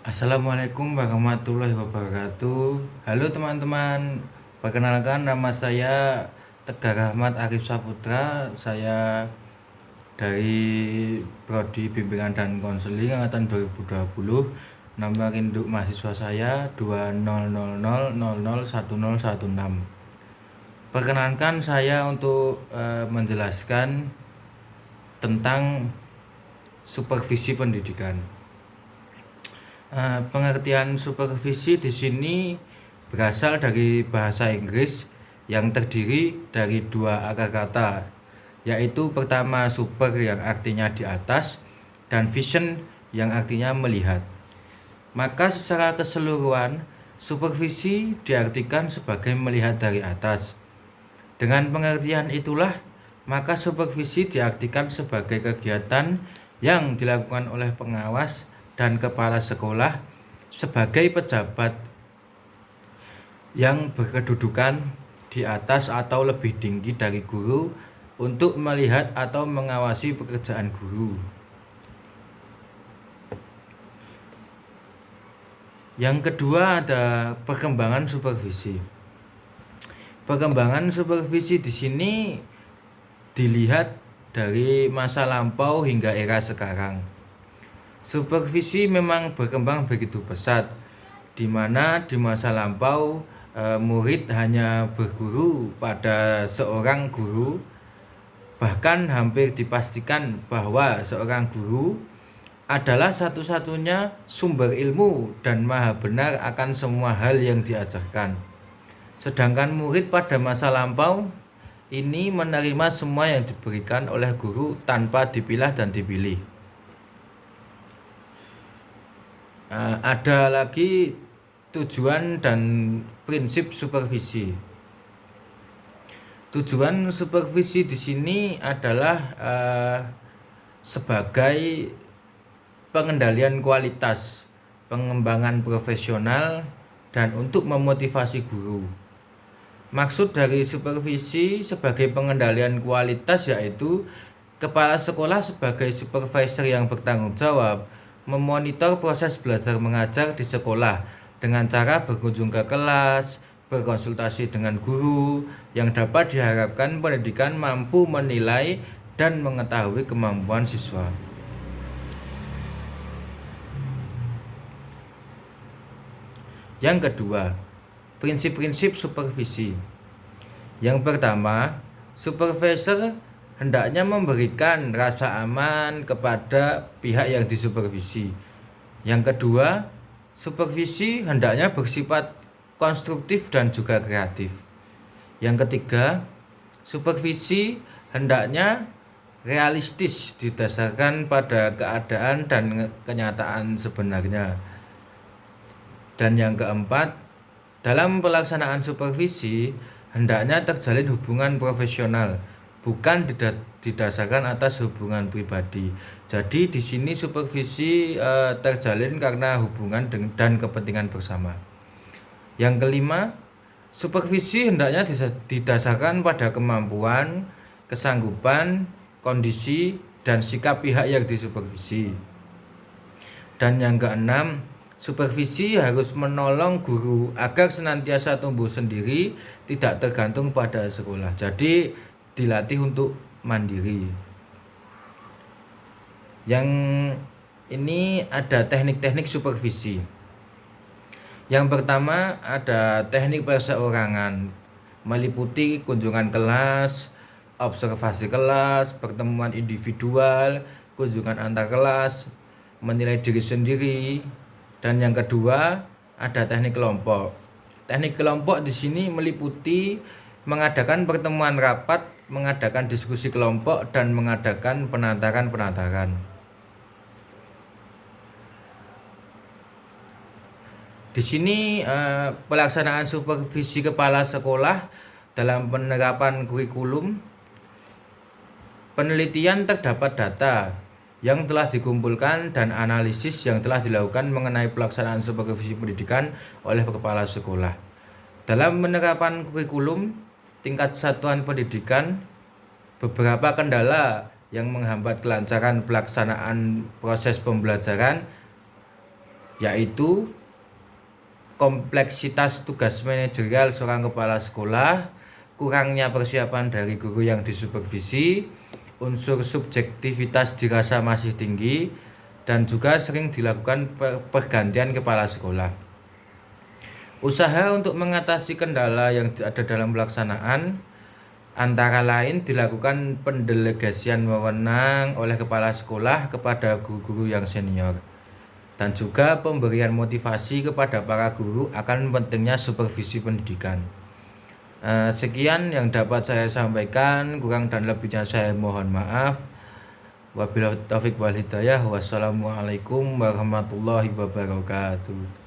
Assalamualaikum warahmatullahi wabarakatuh. Halo teman-teman, perkenalkan nama saya Tegar Rahmat Arif Saputra. Saya dari Prodi Bimbingan dan Konseling angkatan 2020. Nomor induk mahasiswa saya 2000001016. Perkenankan saya untuk menjelaskan tentang supervisi pendidikan. Pengertian supervisi di sini berasal dari bahasa Inggris yang terdiri dari dua akar kata, yaitu pertama super yang artinya di atas dan vision yang artinya melihat. Maka secara keseluruhan, supervisi diartikan sebagai melihat dari atas. Dengan pengertian itulah, maka supervisi diartikan sebagai kegiatan yang dilakukan oleh pengawas dan kepala sekolah sebagai pejabat yang berkedudukan di atas atau lebih tinggi dari guru untuk melihat atau mengawasi pekerjaan guru. Yang kedua ada perkembangan supervisi. Perkembangan supervisi di sini dilihat dari masa lampau hingga era sekarang. Supervisi memang berkembang begitu pesat, di mana di masa lampau murid hanya berguru pada seorang guru, bahkan hampir dipastikan bahwa seorang guru adalah satu-satunya sumber ilmu dan maha benar akan semua hal yang diajarkan. Sedangkan murid pada masa lampau ini menerima semua yang diberikan oleh guru tanpa dipilah dan dipilih. Ada lagi tujuan dan prinsip supervisi. Tujuan supervisi di sini adalah sebagai pengendalian kualitas, pengembangan profesional, dan untuk memotivasi guru. Maksud dari supervisi sebagai pengendalian kualitas yaitu kepala sekolah sebagai supervisor yang bertanggung jawab memonitor proses belajar mengajar di sekolah dengan cara berkunjung ke kelas, berkonsultasi dengan guru, yang dapat diharapkan pendidikan mampu menilai dan mengetahui kemampuan siswa. Yang kedua, prinsip-prinsip supervisi. Yang pertama, supervisor hendaknya memberikan rasa aman kepada pihak yang disupervisi. Yang kedua, supervisi hendaknya bersifat konstruktif dan juga kreatif. Yang ketiga, supervisi hendaknya realistis didasarkan pada keadaan dan kenyataan sebenarnya. Dan yang keempat, dalam pelaksanaan supervisi hendaknya terjalin hubungan profesional, bukan didasarkan atas hubungan pribadi. Jadi di sini supervisi terjalin karena hubungan dan kepentingan bersama. Yang kelima, supervisi hendaknya didasarkan pada kemampuan, kesanggupan, kondisi, dan sikap pihak yang disupervisi. Dan yang keenam, supervisi harus menolong guru agar senantiasa tumbuh sendiri, tidak tergantung pada sekolah. Jadi dilatih untuk mandiri. Yang ini ada teknik-teknik supervisi. Yang pertama ada teknik perseorangan, meliputi kunjungan kelas, observasi kelas, pertemuan individual, kunjungan antar kelas, menilai diri sendiri. Dan yang kedua ada teknik kelompok. Teknik kelompok di sini meliputi mengadakan pertemuan rapat, mengadakan diskusi kelompok, dan mengadakan penataran-penataran. Di sini pelaksanaan supervisi kepala sekolah dalam penerapan kurikulum, penelitian terdapat data yang telah dikumpulkan dan analisis yang telah dilakukan mengenai pelaksanaan supervisi pendidikan oleh kepala sekolah. Dalam penerapan kurikulum tingkat satuan pendidikan, beberapa kendala yang menghambat kelancaran pelaksanaan proses pembelajaran, yaitu kompleksitas tugas manajerial seorang kepala sekolah, kurangnya persiapan dari guru yang disupervisi, unsur subjektivitas dirasa masih tinggi, dan juga sering dilakukan pergantian kepala sekolah. Usaha untuk mengatasi kendala yang ada dalam pelaksanaan antara lain dilakukan pendelegasian wewenang oleh kepala sekolah kepada guru-guru yang senior, dan juga pemberian motivasi kepada para guru akan pentingnya supervisi pendidikan. Sekian yang dapat saya sampaikan, kurang dan lebihnya saya mohon maaf. Wabillahi taufiq wal hidayah. Wassalamualaikum warahmatullahi wabarakatuh.